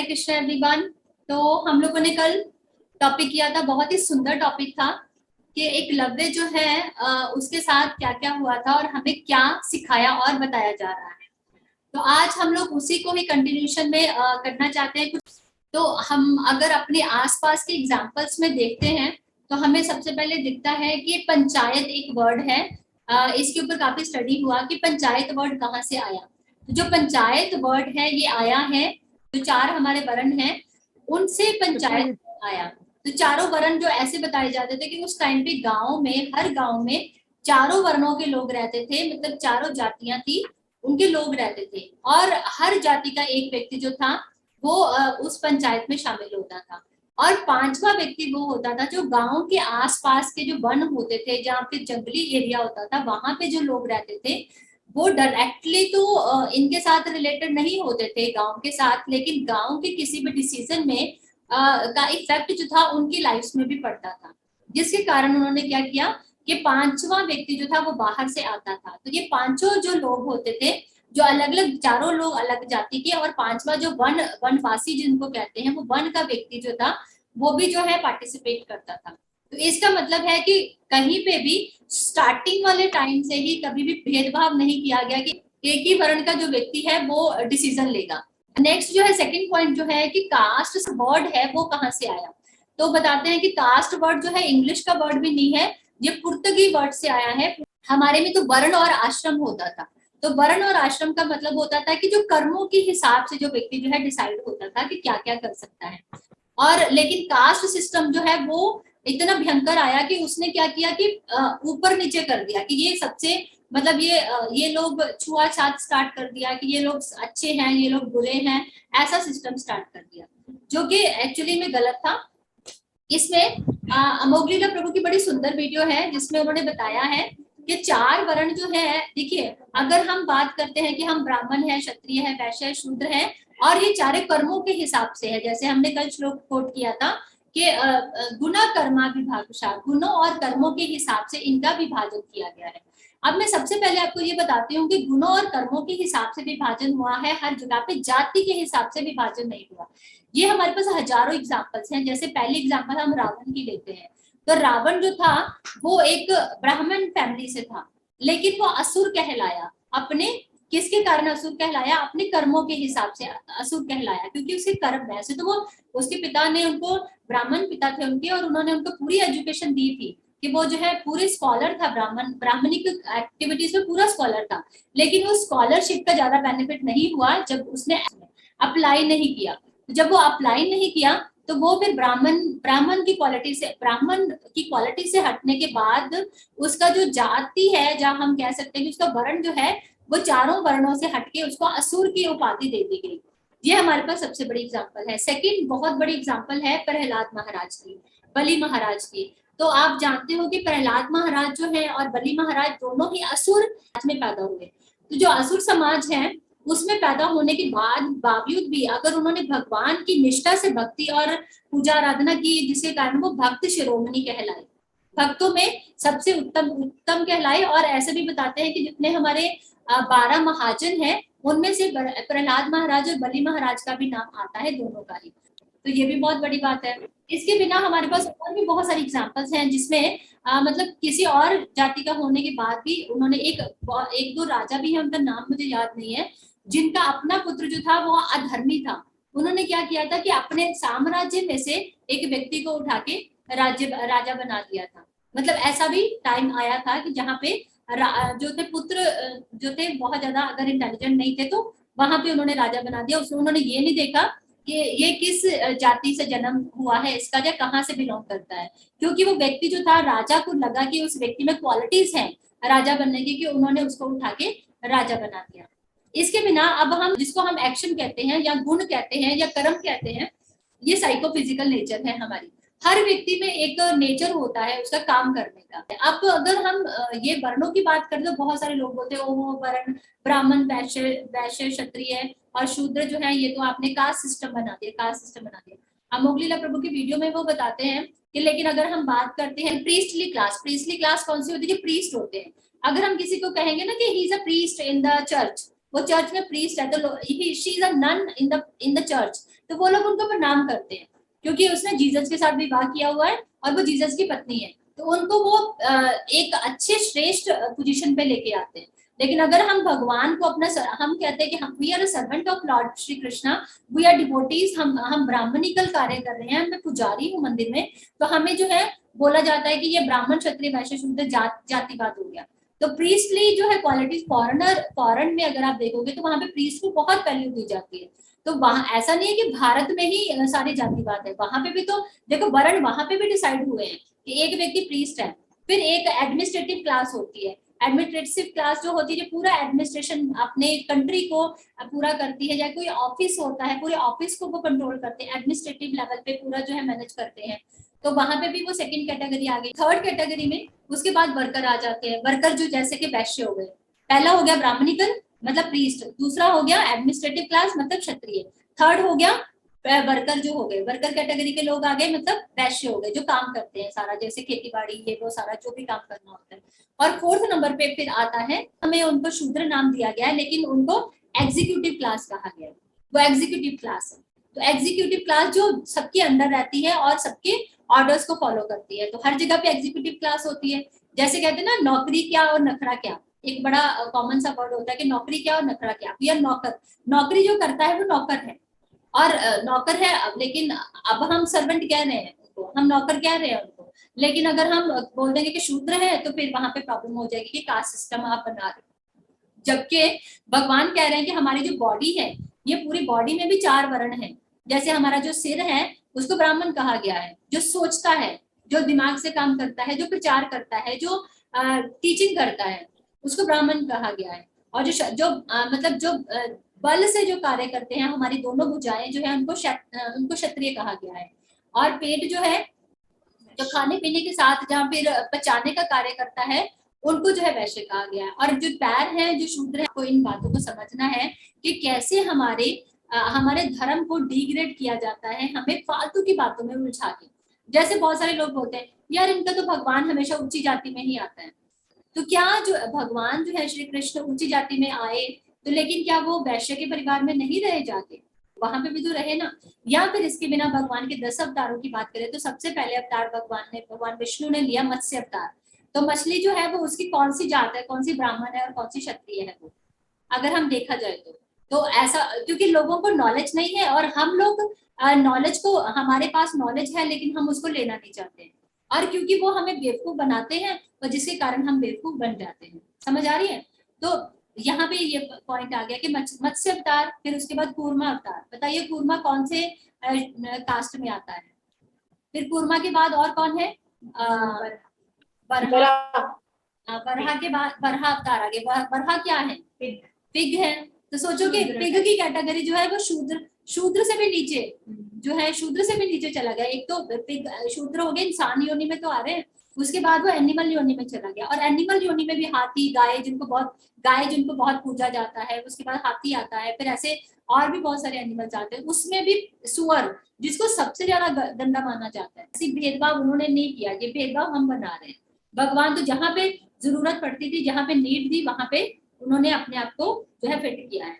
Krishna everyone. तो हम लोगों ने कल टॉपिक किया था, बहुत ही सुंदर टॉपिक था कि एकलव्य जो है उसके साथ क्या क्या हुआ था और हमें क्या सिखाया और बताया जा रहा है। तो आज हम लोग उसी को ही कंटिन्यूशन में करना चाहते हैं कुछ। तो हम अगर अपने आसपास के एग्जांपल्स में देखते हैं तो हमें सबसे पहले दिखता है कि पंचायत एक वर्ड है। इसके ऊपर काफी स्टडी हुआ कि पंचायत वर्ड कहाँ से आया। तो जो पंचायत वर्ड है ये आया है, जो चार हमारे वर्ण हैं उनसे पंचायत आया। तो चारों वर्ण जो ऐसे बताए जाते थे कि उस टाइम पे गांव में, हर गांव में चारों वर्णों के लोग रहते थे, मतलब चारों जातियां थी उनके लोग रहते थे और हर जाति का एक व्यक्ति जो था वो उस पंचायत में शामिल होता था। और पांचवा व्यक्ति वो होता था जो गांव के आसपास के जो वन होते थे, जहाँ पे जंगली एरिया होता था, वहां पे जो लोग रहते थे वो डायरेक्टली तो इनके साथ रिलेटेड नहीं होते थे गांव के साथ, लेकिन गांव के किसी भी डिसीजन में का इफेक्ट जो था उनकी लाइफ में भी पड़ता था, जिसके कारण उन्होंने क्या किया कि पांचवा व्यक्ति जो था वो बाहर से आता था। तो ये पांचों जो लोग होते थे, जो अलग अलग, चारों लोग अलग जाति के, और पांचवा जो वनवासी जिनको कहते हैं, वो वन का व्यक्ति जो था वो भी जो है पार्टिसिपेट करता था। तो इसका मतलब है कि कहीं पे भी स्टार्टिंग वाले टाइम से ही कभी भी भेदभाव नहीं किया गया कि एक ही वर्ण का जो व्यक्ति है वो डिसीजन लेगा। नेक्स्ट जो है सेकंड पॉइंट जो है कि कास्ट वर्ड है वो कहाँ से आया। तो बताते हैं कि कास्ट वर्ड जो है इंग्लिश का वर्ड भी नहीं है, ये पुर्तगी वर्ड से आया है। हमारे में तो वर्ण और आश्रम होता था। तो वर्ण और आश्रम का मतलब होता था कि जो कर्मों के हिसाब से जो व्यक्ति जो है डिसाइड होता था कि क्या क्या कर सकता है। और लेकिन कास्ट सिस्टम जो है वो इतना भयंकर आया कि उसने क्या किया कि ऊपर नीचे कर दिया कि ये सबसे, मतलब ये लोग छुआछूत स्टार्ट कर दिया कि ये लोग अच्छे हैं, ये लोग बुरे हैं, ऐसा सिस्टम स्टार्ट कर दिया, जो कि एक्चुअली में गलत था। इसमें अमोघलीला प्रभु की बड़ी सुंदर वीडियो है जिसमें उन्होंने बताया है कि चार वर्ण जो है, देखिए अगर हम बात करते हैं कि हम ब्राह्मण है, क्षत्रिय है, वैश्य है, शूद्र है, और ये चारे कर्मों के हिसाब से है, जैसे हमने कल श्लोक कोट किया था कि गुना कर्मा विभागशा, गुणों और कर्मों के हिसाब से इनका विभाजन किया गया है। अब मैं सबसे पहले आपको ये बताती हूँ कि गुणों और कर्मों के हिसाब से विभाजन हुआ है हर जगह पे, जाति के हिसाब से विभाजन नहीं हुआ। ये हमारे पास हजारों एग्जाम्पल्स हैं। जैसे पहली एग्जाम्पल हम रावण की लेते हैं, तो रावण जो था वो एक ब्राह्मण फैमिली से था, लेकिन वो असुर कहलाया। अपने किसके कारण असुर कहलाया? अपने कर्मों के हिसाब से असुर कहलाया, क्योंकि उसके कर्म, वैसे तो वो, उसके पिता ने उनको, ब्राह्मण पिता थे उनके, और उन्होंने उनको पूरी एजुकेशन दी थी कि वो जो है पूरे स्कॉलर था, ब्राह्मणिक एक्टिविटीज में पूरा स्कॉलर था, लेकिन वो स्कॉलरशिप का ज्यादा बेनिफिट नहीं हुआ जब उसने अप्लाई नहीं किया। जब वो अप्लाई नहीं किया तो वो फिर ब्राह्मण की क्वालिटी से हटने के बाद उसका जो जाति है, जहाँ हम कह सकते हैं कि उसका वर्ण जो है वो चारों वर्णों से हटके उसको असुर की उपाधि दे दी गई। ये हमारे पास सबसे बड़ी एग्जाम्पल है। सेकंड बहुत बड़ी एग्जाम्पल है प्रहलाद महाराज की, बलि महाराज की। तो आप जानते हो कि प्रहलाद महाराज जो है और बलि महाराज दोनों ही असुर में पैदा हुए। तो जो असुर समाज है उसमें पैदा होने के बावजूद भी अगर उन्होंने भगवान की निष्ठा से भक्ति और पूजा आराधना की, जिसके कारण वो भक्त शिरोमणि कहलाए, भक्तों में सबसे उत्तम कहलाए। और ऐसे भी बताते हैं कि जितने हमारे 12 महाजन हैं उनमें से प्रहलाद महाराज और बलि महाराज का भी नाम आता है, दोनों का ही। तो ये भी बहुत बड़ी बात है। इसके बिना हमारे पास और भी बहुत सारी एग्जाम्पल्स हैं जिसमें मतलब किसी और जाति का होने के बाद भी उन्होंने एक दो राजा भी है, उनका नाम मुझे याद नहीं है, जिनका अपना पुत्र जो था वो अधर्मी था। उन्होंने क्या किया था कि अपने साम्राज्य में से एक व्यक्ति को उठा के राजा बना दिया था। मतलब ऐसा भी टाइम आया था कि जहाँ पे जो थे पुत्र जो थे बहुत ज्यादा अगर इंटेलिजेंट नहीं थे तो वहां पे उन्होंने राजा बना दिया। उसमें उन्होंने ये नहीं देखा कि ये किस जाति से जन्म हुआ है इसका, या कहाँ से बिलोंग करता है, क्योंकि वो व्यक्ति जो था, राजा को लगा कि उस व्यक्ति में क्वालिटीज हैं राजा बनने की, कि उन्होंने उसको उठा के राजा बना दिया। इसके बिना अब हम जिसको हम एक्शन कहते हैं या गुण कहते हैं या कर्म कहते हैं, ये साइकोफिजिकल नेचर है हमारी। हर व्यक्ति में एक नेचर होता है उसका काम करने का। अब अगर हम ये वर्णों की बात करें तो बहुत सारे लोग बोलते हैं ओहो वर्ण, ब्राह्मण, वैश्य, क्षत्रिय और शूद्र जो है ये तो आपने कास्ट सिस्टम बना दिया। अमोघलीला प्रभु की वीडियो में वो बताते हैं कि लेकिन अगर हम बात करते हैं प्रीस्टली क्लास कौन सी होती है? प्रीस्ट होते हैं। अगर हम किसी को कहेंगे ना कि he is a priest in the church, वो चर्च में प्रीस्ट है, तो she is a nun in the church, तो वो लोग उनको प्रणाम करते हैं क्योंकि उसने जीसस के साथ विवाह किया हुआ है और वो जीसस की पत्नी है, तो उनको वो एक अच्छे श्रेष्ठ पोजीशन पे लेके आते हैं। लेकिन अगर हम भगवान को अपना हम कहते हैं कि हम we are a servant of lord Shri Krishna, we are devotees, हम ब्राह्मणिकल कार्य कर रहे हैं, मैं पुजारी हूँ मंदिर में, तो हमें जो है बोला जाता है कि ये ब्राह्मण क्षत्रिय वैश्य शूद्र जातिवाद हो गया। तो प्रीस्टली जो है क्वालिटीज फॉरेन में अगर आप देखोगे तो वहां पे प्रीस्ट को बहुत वैल्यू दी जाती है। तो वहां ऐसा नहीं है कि भारत में ही सारी जातिवाद है, वहां पे भी तो देखो वर्ण वहां पे भी डिसाइड हुए हैं कि एक व्यक्ति प्रीस्ट है, फिर एक एडमिनिस्ट्रेटिव क्लास होती है, एडमिनिस्ट्रेटिव क्लास जो होती है जो पूरा एडमिनिस्ट्रेशन अपने कंट्री को पूरा करती है, या कोई ऑफिस होता है पूरे ऑफिस को वो कंट्रोल करते हैं, एडमिनिस्ट्रेटिव लेवल पे पूरा जो है मैनेज करते हैं, तो वहां पे भी वो सेकंड कैटेगरी आ गई। थर्ड कैटेगरी में उसके बाद वर्कर आ जाते हैं, वर्कर जो जैसे कि वैश्य हो गए, पहला हो गया ब्राह्मणिकल मतलब प्रीस्ट, दूसरा हो गया एडमिनिस्ट्रेटिव क्लास मतलब क्षत्रिय, थर्ड हो गया वर्कर जो हो गए, वर्कर कैटेगरी के लोग आ गए मतलब वैश्य हो गए जो काम करते हैं सारा, जैसे खेती बाड़ी ये वो सारा जो भी काम करना होता है। और फोर्थ नंबर पे फिर आता है, हमें उनको शूद्र नाम दिया गया है लेकिन उनको एग्जीक्यूटिव क्लास कहा गया है, वो एग्जीक्यूटिव क्लास है। तो एग्जीक्यूटिव क्लास जो सबके अंडर रहती है और सबके ऑर्डर्स को फॉलो करती है, तो हर जगह पे एग्जीक्यूटिव क्लास होती है। जैसे कहते हैं ना नौकरी क्या और नखरा क्या, एक बड़ा कॉमन सा वर्ड होता है कि नौकरी क्या और नखरा क्या, यार नौकर, नौकरी जो करता है वो नौकर है और नौकर है अब, लेकिन अब हम सर्वेंट कह रहे हैं उनको, हम नौकर कह रहे हैं उनको, लेकिन अगर हम बोल देंगे कि शूद्र है तो फिर वहां पे प्रॉब्लम हो जाएगी कि कास्ट सिस्टम आप बना रहे हो। जबकि भगवान कह रहे हैं कि हमारी जो बॉडी है ये पूरी बॉडी में भी 4 वर्ण है, जैसे हमारा जो सिर है उसको ब्राह्मण कहा गया है, जो सोचता है, जो दिमाग से काम करता है, जो प्रचार करता है, जो टीचिंग करता है उसको ब्राह्मण कहा गया है, और मतलब जो बल से जो कार्य करते हैं, हमारी दोनों भुजाएं जो है उनको क्षत्रिय कहा गया है। और पेट जो है जो खाने पीने के साथ जहाँ फिर पचाने का कार्य करता है उनको जो है वैश्य कहा गया है। और जो पैर है जो शूद्र है, को इन बातों को समझना है कि कैसे हमारे धर्म को डिग्रेड किया जाता है, हमें फालतू की बातों में उलझा के। जैसे बहुत सारे लोग बोलते हैं यार इनका तो भगवान हमेशा ऊंची जाति में ही आता है, तो क्या जो भगवान जो है श्री कृष्ण ऊंची जाति में आए तो लेकिन क्या वो वैश्य के परिवार में नहीं रहे जाके, वहां पे भी तो रहे ना। या फिर इसके बिना भगवान के 10 अवतारों की बात करें तो सबसे पहले अवतार भगवान विष्णु ने लिया मत्स्य अवतार, तो मछली जो है वो उसकी कौन सी जात है, कौन सी ब्राह्मण है और कौन सी क्षत्रिय है वो, अगर हम देखा जाए तो ऐसा क्योंकि लोगों को नॉलेज नहीं है और हम लोग नॉलेज को, हमारे पास नॉलेज है लेकिन हम उसको लेना नहीं चाहते, और क्योंकि वो हमें बेवकूफ बनाते हैं और जिसके कारण हम बेवकूफ बन जाते हैं। समझ आ रही है? तो यहाँ पे ये पॉइंट आ गया कि मत्स्य अवतार, फिर उसके बाद कूर्मा अवतार। बताइए कूर्मा कौन से कास्ट में आता है? फिर कूर्मा के बाद और कौन है? बरहा के बाद बरहा अवतार आगे। बरहा क्या है? पिग है। तो सोचो कि पिग की कैटेगरी जो है वो शूद्र से भी नीचे जो है, शूद्र से भी नीचे चला गया। एक तो पिग शूद्र हो गए, इंसान योनि में तो आ रहे हैं, उसके बाद वो एनिमल योनि में चला गया, और एनिमल योनि में भी हाथी, गाय जिनको बहुत पूजा जाता है, उसके बाद हाथी आता है, फिर ऐसे और भी बहुत सारे एनिमल्स आते हैं, उसमें भी सुअर जिसको सबसे ज्यादा गंदा माना जाता है। ऐसी भेदभाव उन्होंने नहीं किया, ये भेदभाव हम बना रहे हैं। भगवान तो जहाँ पे जरूरत पड़ती थी, जहाँ पे नीड थी, वहां पे उन्होंने अपने आप को जो है फिट किया है।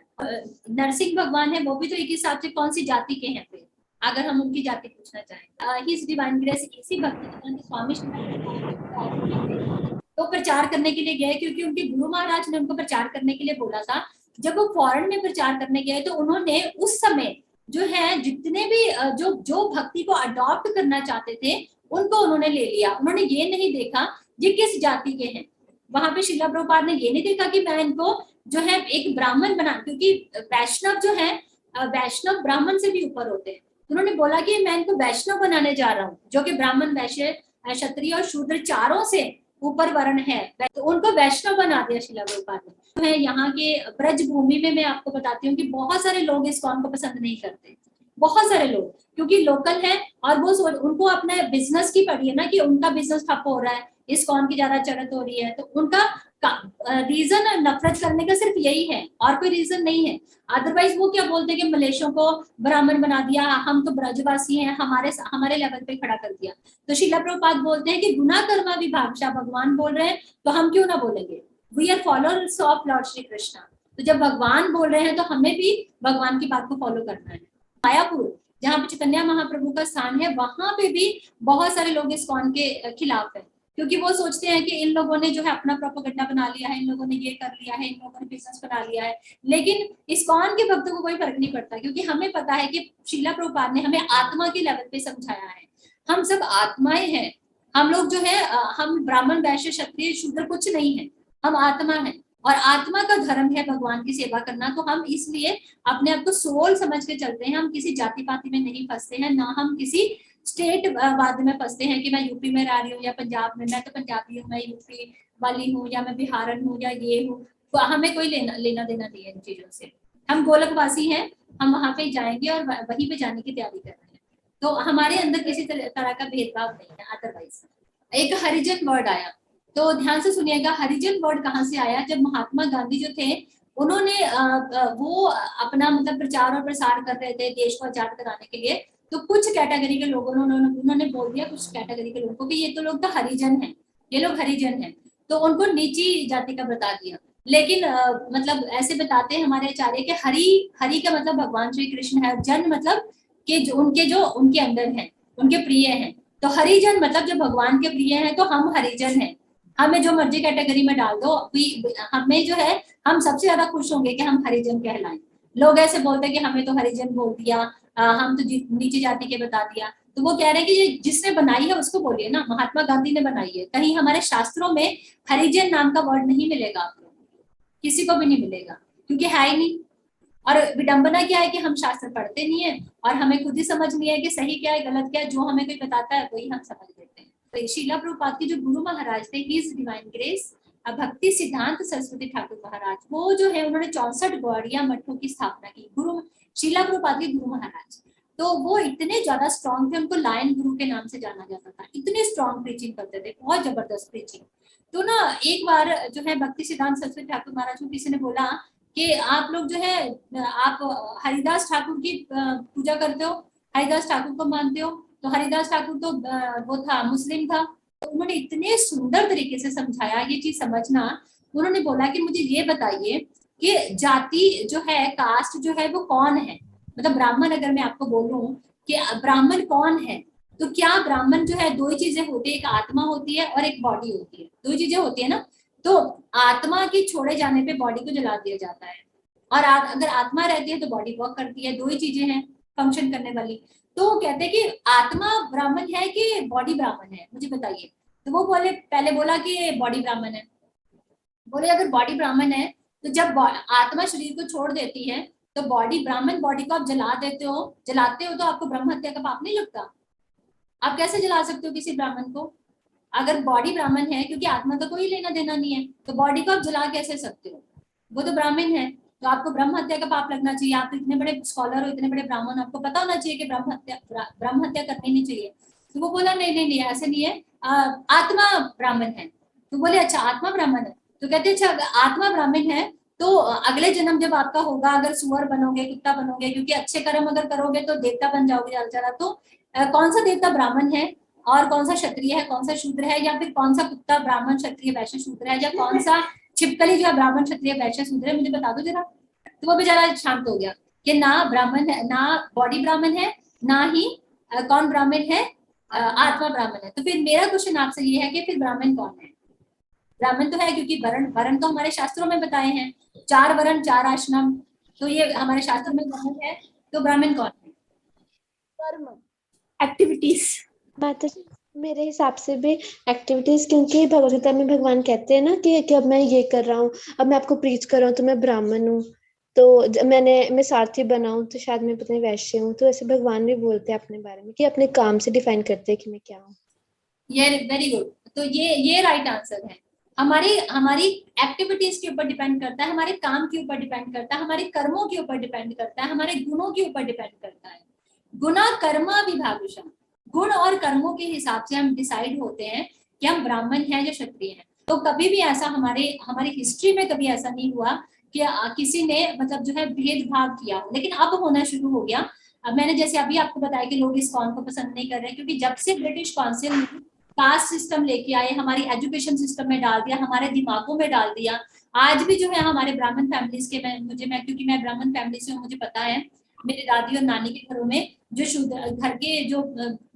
नरसिंह भगवान है, वो भी तो एक हिसाब से कौन सी जाति के हैं फिर, अगर हम उनकी जाति पूछना चाहें। हिज डिवाइन ग्रेस इसी भक्ति स्वामी तो प्रचार करने के लिए गए, क्योंकि उनके गुरु महाराज ने उनको प्रचार करने के लिए बोला था। जब वो फॉरेन में प्रचार करने गए तो उन्होंने उस समय जो है जितने भी जो भक्ति को अडॉप्ट करना चाहते थे उनको उन्होंने ले लिया। उन्होंने ये नहीं देखा ये किस जाति के हैं। वहां पे शिला प्रभुपाद ने ये नहीं देखा कि मैं इनको जो है एक ब्राह्मण बना, क्योंकि वैष्णव जो है वैष्णव ब्राह्मण से भी ऊपर होते हैं। उन्होंने बोला कि मैं इनको वैष्णव बनाने जा रहा हूँ, जो कि ब्राह्मण, वैश्य, क्षत्रिय और शूद्र चारों से ऊपर वर्ण है, तो उनको वैष्णव बना दिया शिला प्रभुपाद ने। है यहाँ के ब्रज भूमि में मैं आपको बताती हूँ कि बहुत सारे लोग इस कॉम को पसंद नहीं करते, बहुत सारे लोग, क्योंकि लोकल है और वो उनको अपने बिजनेस की पड़ी है ना, कि उनका बिजनेस ठप हो रहा है, इस कॉम की ज्यादा चढ़त हो रही है, तो उनका रीजन नफरत करने का सिर्फ यही है और कोई रीजन नहीं है। अदरवाइज वो क्या बोलते हैं कि मलेशियों को ब्राह्मण बना दिया, हम तो ब्रजवासी हैं, हमारे लेवल पे खड़ा कर दिया। तो शिला प्रभुपाद बोलते हैं कि गुना कर्मा विभागशा भगवान बोल रहे हैं तो हम क्यों ना बोलेंगे, we are followers of lord Shri Krishna. तो जब भगवान बोल रहे हैं तो हमें भी भगवान की बात को फॉलो करना है। मायापुर जहाँ पे चैतन्य महाप्रभु का स्थान है, वहां पे भी बहुत सारे लोग इस्कॉन के खिलाफ है, क्योंकि वो सोचते हैं कि इन लोगों ने जो है अपना प्रोपेगेंडा बना लिया है, इन लोगों ने ये कर लिया है, इन लोगों ने बिजनेस बना लिया है। लेकिन इस्कॉन के भक्तों को कोई फर्क नहीं पड़ता, क्योंकि हमें पता है कि शीला प्रभुपाद ने हमें आत्मा के लेवल पे समझाया है। हम सब आत्माएं हैं। हम लोग जो है हम ब्राह्मण वैश्य क्षत्रिय शूद्र कुछ नहीं है, हम आत्मा है, और आत्मा का धर्म है भगवान की सेवा करना। तो हम इसलिए अपने आप को सोल समझ के चलते हैं। हम किसी जाति पाति में नहीं फंसते हैं, ना हम किसी स्टेट वाद में फंसते हैं कि मैं यूपी में रह रही हूँ या पंजाब में, मैं तो पंजाबी हूँ, मैं यूपी वाली हूँ, या मैं बिहारन हूँ, या ये हूँ। तो हमें कोई लेना देना नहीं है इन चीजों से। हम गोलकवासी हैं, हम वहां पे जाएंगे और वहीं पे जाने की तैयारी कर रहे हैं। तो हमारे अंदर किसी तरह का भेदभाव नहीं है। अदरवाइज एक हरिजन वर्ड आया, तो ध्यान से सुनिएगा। हरिजन वर्ड कहाँ से आया? जब महात्मा गांधी जो थे, उन्होंने वो अपना मतलब प्रचार और प्रसार कर रहे थे देश को आजाद कराने के लिए, तो कुछ कैटेगरी के लोगों ने उन्होंने बोल दिया, कुछ कैटेगरी के लोगों को, कि ये तो लोग तो हरिजन हैं, ये लोग हरिजन हैं, तो उनको नीची जाति का बता दिया। लेकिन मतलब ऐसे बताते हैं हमारे आचार्य के हरि का मतलब भगवान श्री कृष्ण है, जन मतलब कि जो उनके अंदर हैं, उनके प्रिय हैं। तो हरिजन मतलब जो भगवान के प्रिय हैं, तो हम हरिजन हैं। हमें जो मर्जी कैटेगरी में डाल दो, हमें जो है हम सबसे ज्यादा खुश होंगे कि हम हरिजन कहलाएं। लोग ऐसे बोलते हैं कि हमें तो हरिजन बोल दिया, हम तो नीचे जाति के बता दिया। तो वो कह रहे हैं कि ये जिसने बनाई है उसको बोलिए ना, महात्मा गांधी ने बनाई है। कहीं हमारे शास्त्रों में हरिजन नाम का वर्ड नहीं मिलेगा आप लोगों को, किसी को भी नहीं मिलेगा, क्योंकि है ही नहीं। और विडंबना क्या है कि हम शास्त्र पढ़ते नहीं है, और हमें खुद ही समझ नहीं है कि सही क्या है गलत क्या है। जो हमें कोई बताता है वही हम समझ लेते हैं। तो शीला प्रभुपाद के जो गुरु महाराज थे, हिज डिवाइन ग्रेस भक्ति सिद्धांत सरस्वती ठाकुर महाराज, वो जो है उन्होंने 64 गौड़िया मठों की स्थापना की। गुरु शीला प्रभुपाद के गुरु महाराज, तो वो इतने ज्यादा स्ट्रॉन्ग थे, उनको लायन गुरु के नाम से जाना जाता था। इतने स्ट्रॉन्ग प्रीचिंग करते थे, बहुत जबरदस्त प्रीचिंग। तो ना एक बार जो है भक्ति सिद्धांत सरस्वती ठाकुर महाराज को किसी ने बोला कि आप लोग जो है आप हरिदास ठाकुर की पूजा करते हो, हरिदास ठाकुर को मानते हो। तो हरिदास ठाकुर तो वो था, मुस्लिम था। तो उन्होंने इतने सुंदर तरीके से समझाया, ये चीज समझना। उन्होंने बोला कि मुझे ये बताइए कि जाति जो है, कास्ट जो है, वो कौन है? मतलब ब्राह्मण, अगर मैं आपको बोलूं कि ब्राह्मण कौन है, तो क्या ब्राह्मण जो है, दो ही चीजें होती है, एक आत्मा होती है और एक बॉडी होती है। दो चीजें होती है ना। तो आत्मा के छोड़े जाने पे बॉडी को जला दिया जाता है, और अगर आत्मा रहती है तो बॉडी वर्क करती है। दो ही चीजें हैं फंक्शन करने वाली। तो कहते हैं कि आत्मा ब्राह्मण है कि बॉडी ब्राह्मण है, मुझे बताइए। तो वो पहले बोला कि बॉडी ब्राह्मण है। बोले अगर बॉडी ब्राह्मण है, तो जब आत्मा शरीर को छोड़ देती है, तो बॉडी ब्राह्मण बॉडी को आप जलाते हो, तो आपको ब्रह्म हत्या का पाप नहीं लगता? आप कैसे जला सकते हो किसी ब्राह्मण को? अगर बॉडी ब्राह्मण है, क्योंकि आत्मा तो कोई लेना देना नहीं है, तो बॉडी को आप जला कैसे सकते हो? वो तो ब्राह्मण है, तो आपको ब्रह्म हत्या का पाप लगना चाहिए। आप इतने बड़े स्कॉलर हो, इतने बड़े ब्राह्मण, आपको पता होना चाहिए कि ब्रह्म हत्या करनी नहीं चाहिए। तो वो बोला नहीं नहीं नहीं, ऐसे नहीं है, आत्मा ब्राह्मण है। तो बोले अच्छा आत्मा ब्राह्मण है। तो कहते अच्छा आत्मा ब्राह्मण है, तो अगले जन्म जब आपका होगा, अगर सुअर बनोगे, कुत्ता बनोगे, क्योंकि अच्छे कर्म अगर करोगे तो देवता बन जाओगे ज्यादा ज्यादा। तो कौन सा देवता ब्राह्मण है और कौन सा क्षत्रिय है, कौन सा शूद्र है, या फिर कौन सा कुत्ता ब्राह्मण क्षत्रिय वैश्य शूद्र है, या कौन सा छिपकली जो है ब्राह्मण क्षत्रिय वैश्य शूद्र है, मुझे बता दो जरा। तो वो बेचारा शांत हो गया कि ना ब्राह्मण है, ना बॉडी ब्राह्मण है, ना ही कौन ब्राह्मण है, आत्मा ब्राह्मण है। तो फिर मेरा क्वेश्चन आपसे ये है कि फिर ब्राह्मण कौन है? ब्राह्मण तो है, क्योंकि वर्ण तो हमारे शास्त्रों में बताए हैं, 4 वर्ण 4 आश्रम, तो ये हमारे शास्त्रों में ब्राह्मण है। तो ब्राह्मण कौन है? कर्म, एक्टिविटीज। माता जी मेरे हिसाब से भी एक्टिविटीज, क्योंकि भगवद गीता में भगवान कहते हैं ना कि अब मैं ये कर रहा हूँ, अब मैं आपको प्रीच कर रहा हूँ, तो मैं ब्राह्मण हूँ। तो मैं सारथी बना हूँ, तो शायद मैं पता नहीं वैश्य हूँ। तो ऐसे भगवान भी बोलते हैं अपने बारे में कि अपने काम से डिफाइन करते हैं कि मैं क्या हूँ। ये वेरी गुड। तो ये राइट आंसर है। हमारी एक्टिविटीज के ऊपर डिपेंड करता है, हमारे काम के ऊपर डिपेंड करता है, हमारे कर्मों के ऊपर डिपेंड करता है, हमारे गुणों के ऊपर डिपेंड करता है। गुना कर्मा विभागुषम, गुण और कर्मों के हिसाब से हम डिसाइड होते हैं कि हम ब्राह्मण हैं या क्षत्रिय हैं। तो कभी भी ऐसा हमारी हिस्ट्री में कभी ऐसा नहीं हुआ कि किसी ने मतलब जो है भेदभाव किया, लेकिन अब होना शुरू हो गया। अब मैंने जैसे अभी आपको बताया कि लोग इस्कॉन को पसंद नहीं कर रहे, क्योंकि जब से ब्रिटिश काउंसिल कास्ट सिस्टम लेके आए, हमारी एजुकेशन सिस्टम में डाल दिया, हमारे दिमागों में डाल दिया। आज भी जो है हमारे ब्राह्मण फैमिलीज के, मैं क्योंकि मैं ब्राह्मण फैमिली से हूँ, मुझे पता है, मेरी दादी और नानी के घरों में जो शुद्ध घर के जो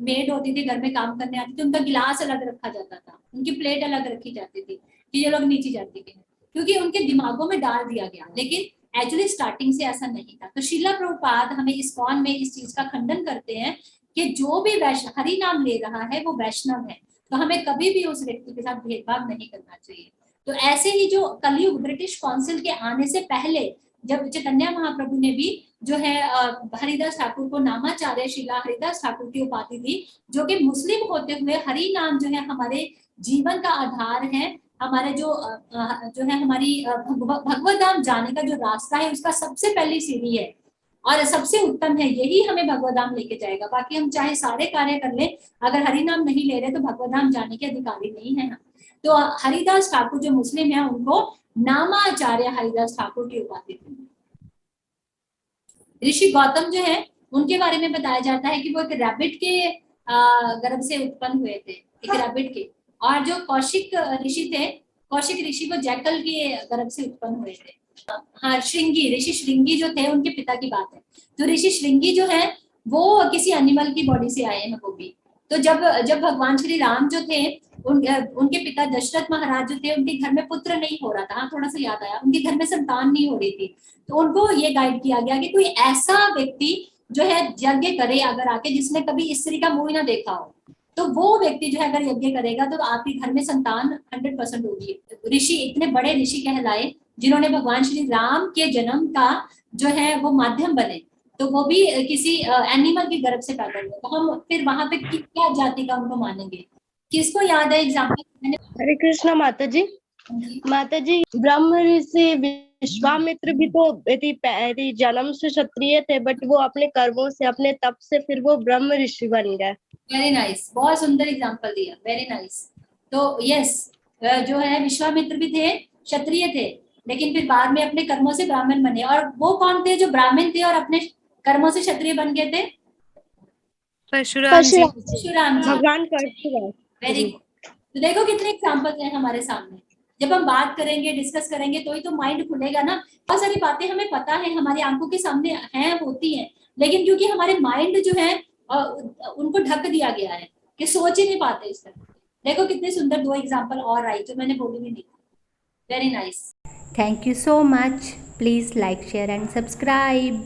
मेड होती थी, घर में काम करने आती थी, उनका गिलास अलग रखा जाता था, उनकी प्लेट अलग रखी जाती थी कि ये लोग नीचे जाती थी, क्योंकि उनके दिमागों में डाल दिया गया। लेकिन एक्चुअली स्टार्टिंग से ऐसा नहीं था। तो श्रीला प्रभुपाद हमें इस्कॉन में इस चीज का खंडन करते हैं कि जो भी हरि नाम ले रहा है वो वैष्णव है, तो हमें कभी भी उस व्यक्ति के साथ भेदभाव नहीं करना चाहिए। तो ऐसे ही जो कलयुग ब्रिटिश काउंसिल के आने से पहले जब चैतन्य महाप्रभु ने भी जो है हरिदास ठाकुर को नामाचार्य श्रीला हरिदास ठाकुर की उपाधि दी, जो कि मुस्लिम होते हुए हरि नाम जो है हमारे जीवन का आधार है, हमारे जो है हमारी भगवत धाम जाने का जो रास्ता है उसका सबसे पहली सीढ़ी है और सबसे उत्तम है, यही हमें भगवत धाम लेके जाएगा। बाकी हम चाहे सारे कार्य कर ले, अगर हरि नाम नहीं ले रहे तो भगवत धाम जाने के अधिकारी नहीं है हम। तो हरिदास ठाकुर जो मुस्लिम है उनको नामाचार्य हरिदास ठाकुर की उपाधि दी। ऋषि गौतम जो है उनके बारे में बताया जाता है कि वो एक रैबिट के गर्भ से उत्पन्न हुए थे, एक रैबिट के। और जो कौशिक ऋषि थे, कौशिक ऋषि वो जैकल के गर्भ से उत्पन्न हुए थे। हाँ, श्रृंगी, ऋषि श्रृंगी जो थे उनके पिता की बात है। तो ऋषि श्रृंगी जो है वो किसी एनिमल की बॉडी से आए हैं वो भी। तो जब भगवान श्री राम जो थे उनके पिता दशरथ महाराज जो थे, उनके घर में पुत्र नहीं हो रहा था। हाँ, थोड़ा सा याद आया, उनके घर में संतान नहीं हो रही थी, तो उनको ये गाइड किया गया कि कोई ऐसा व्यक्ति जो है यज्ञ करे अगर आके, जिसने कभी स्त्री का मुंह ना देखा हो, तो वो व्यक्ति जो है अगर यज्ञ करेगा तो आपके घर में संतान 100% होगी। ऋषि इतने बड़े ऋषि कहलाए जिन्होंने भगवान श्री राम के जन्म का जो है वो माध्यम बने, तो वो भी किसी एनिमल के गर्भ से पैदा हुए। तो हम फिर वहां पे क्या जाति का उनको मानेंगे? किसको याद है एग्जाम्पल? हरे कृष्णा माता जी। माता जी, ब्रह्म ऋषि विश्वामित्र भी तो यदि जन्म से क्षत्रिय थे, बट वो अपने कर्मों से, अपने तप से फिर वो ब्रह्म ऋषि बन गए। वेरी नाइस, बहुत सुंदर एग्जांपल दिया, वेरी नाइस। तो यस, जो है विश्वामित्र भी थे, क्षत्रिय थे, लेकिन फिर बाद में अपने कर्मों से ब्राह्मण बने। और वो कौन थे जो ब्राह्मण थे और अपने कर्मों से क्षत्रिय बन गए थे? परशुराम जी। परशुराम जी, भगवान परशुराम। Very good. तो देखो कितने एग्जाम्पल हैं हमारे सामने। जब हम बात करेंगे, डिस्कस करेंगे, तो ही तो माइंड खुलेगा ना। बहुत सारी बातें हमें पता है, हमारी आंखों के सामने हैं, होती हैं, लेकिन क्योंकि हमारे माइंड जो है उनको ढक दिया गया है कि सोच ही नहीं पाते इस तरह। देखो कितने सुंदर दो एग्जाम्पल और आई जो मैंने बोली भी नहीं। Very nice. Thank you so much. Please like, share and subscribe.